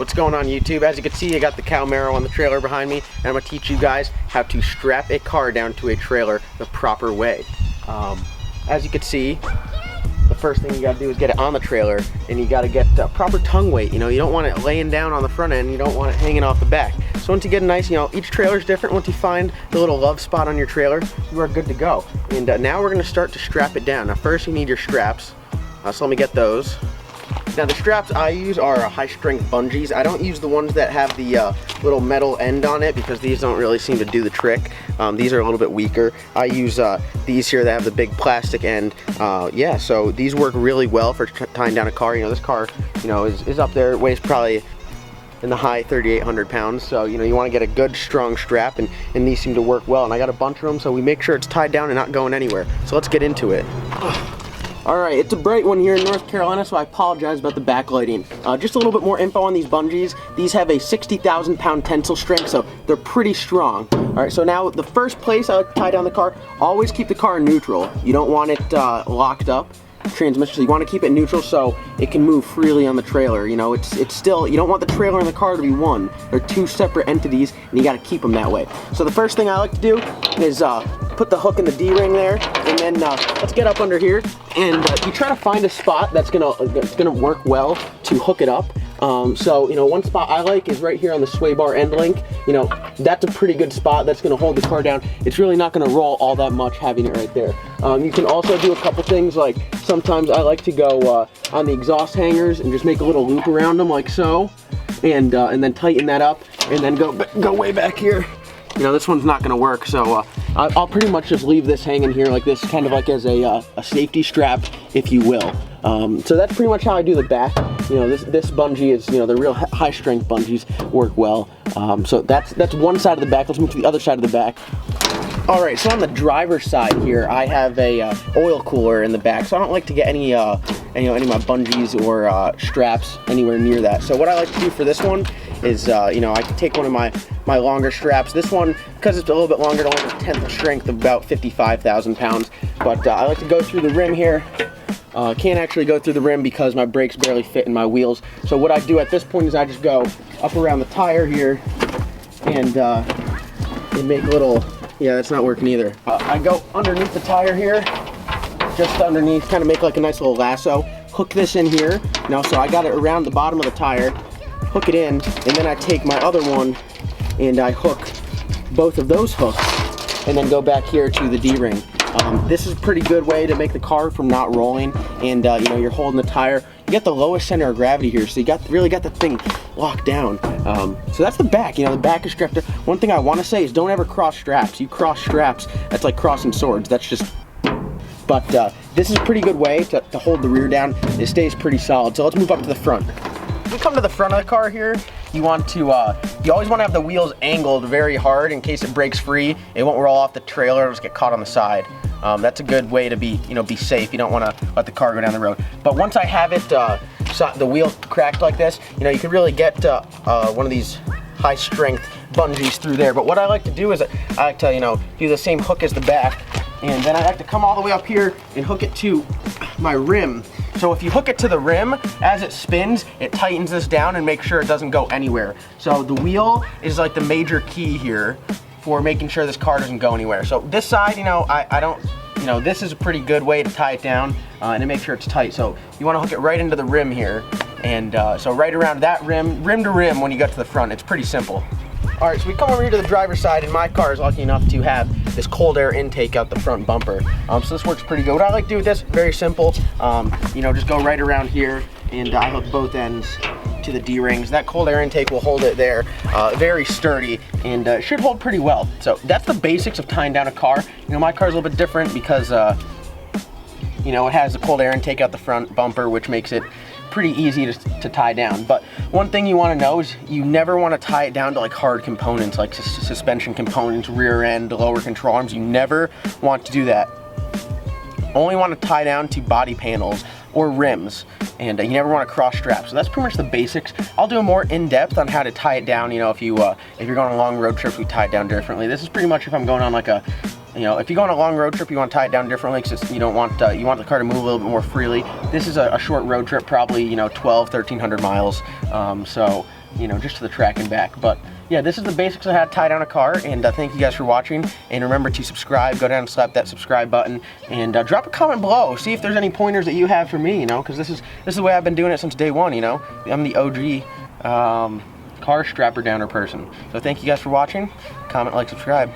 What's going on YouTube? As you can see, I got the Camaro on the trailer behind me, and I'm going to teach you guys how to strap a car down to a trailer the proper way. As you can see, the first thing you got to do is get it on the trailer, and you got to get proper tongue weight. You know, you don't want it laying down on the front end, you don't want it hanging off the back. So once you get a nice, you know, each trailer is different. Once you find the little love spot on your trailer, you are good to go. And now we're going to start to strap it down. Now first you need your straps, so let me get those. Now the straps I use are high strength bungees. I don't use the ones that have the little metal end on it because these don't really seem to do the trick. These are a little bit weaker. I use these here that have the big plastic end. Yeah, so these work really well for tying down a car. You know, this car, you know, is up there. It weighs probably in the high 3,800 pounds. So, you know, you want to get a good strong strap, and these seem to work well. And I got a bunch of them, so we make sure it's tied down and not going anywhere. So let's get into it. Alright, it's a bright one here in North Carolina, so I apologize about the backlighting. Just a little bit more info on these bungees. These have a 60,000 pound tensile strength, so they're pretty strong. Alright, so now the first place I like to tie down the car, always keep the car in neutral. You don't want it locked up. Transmission, so you want to keep it neutral so it can move freely on the trailer. You know, it's still, you don't want the trailer and the car to be one. They're two separate entities, and you got to keep them that way. So the first thing I like to do is put the hook in the D-ring there, and then let's get up under here, and you try to find a spot that's gonna work well to hook it up. So, you know, one spot I like is right here on the sway bar end link. You know, that's a pretty good spot that's going to hold the car down. It's really not going to roll all that much having it right there. You can also do a couple things, like sometimes I like to go on the exhaust hangers and just make a little loop around them like so, and then tighten that up, and then go way back here. You know, this one's not going to work, so I'll pretty much just leave this hanging here like this, kind of like as a safety strap, if you will. So that's pretty much how I do the back. You know, this bungee is, you know, the real high strength bungees work well. So that's one side of the back. Let's move to the other side of the back. All right, so on the driver's side here, I have a oil cooler in the back, so I don't like to get any of my bungees or straps anywhere near that. So what I like to do for this one is, you know, I can take one of my longer straps. This one, because it's a little bit longer, it only has a tenth of strength of about 55,000 pounds. But I like to go through the rim here. Can't actually go through the rim because my brakes barely fit in my wheels. So what I do at this point is I just go up around the tire here and make little, yeah, that's not working either. I go underneath the tire here, just underneath, kind of make like a nice little lasso. Hook this in here, you know, so I got it around the bottom of the tire, hook it in, and then I take my other one and I hook both of those hooks and then go back here to the D-ring. This is a pretty good way to make the car from not rolling, and you know, you're holding the tire. You got the lowest center of gravity here, so you really got the thing locked down. So that's the back. You know, the back is strapped. One thing I want to say is don't ever cross straps. You cross straps, that's like crossing swords. That's just. But this is a pretty good way to hold the rear down. It stays pretty solid. So let's move up to the front. If we come to the front of the car here, you always want to have the wheels angled very hard in case it breaks free. It won't roll off the trailer, it'll just get caught on the side. That's a good way to be safe. You don't want to let the car go down the road. But once I have it, the wheel cracked like this, you know, you can really get one of these high strength bungees through there. But what I like to do is I like to, you know, do the same hook as the back, and then I like to come all the way up here and hook it to my rim. So if you hook it to the rim, as it spins, it tightens this down and makes sure it doesn't go anywhere. So the wheel is like the major key here for making sure this car doesn't go anywhere. So this side, you know, I don't, you know, this is a pretty good way to tie it down and to make sure it's tight. So you want to hook it right into the rim here, and so right around that rim to rim when you get to the front. It's pretty simple. All right, so we come over here to the driver's side, and my car is lucky enough to have this cold air intake out the front bumper. So this works pretty good. What I like to do with this, very simple. You know, just go right around here, and I hook both ends to the D-rings. That cold air intake will hold it there, very sturdy, and should hold pretty well. So that's the basics of tying down a car. You know, my car's a little bit different because, you know, it has the cold air intake out the front bumper, which makes it pretty easy to tie down. But one thing you want to know is you never want to tie it down to like hard components, like suspension components, rear end, lower control arms. You never want to do that. Only want to tie down to body panels or rims, and you never want to cross straps. So that's pretty much the basics. I'll do a more in-depth on how to tie it down. You know, if you're going on long road trips, we tie it down differently. This is pretty much if I'm going on like a You know, if you go on a long road trip, you want to tie it down differently because you don't want you want the car to move a little bit more freely. This is a short road trip, probably, you know, 1,300 miles. So, you know, just to the track and back. But yeah, this is the basics of how to tie down a car, and thank you guys for watching. And remember to subscribe. Go down and slap that subscribe button, and drop a comment below. See if there's any pointers that you have for me. You know, because this is the way I've been doing it since day one. You know, I'm the OG car strapper downer person. So thank you guys for watching. Comment, like, subscribe.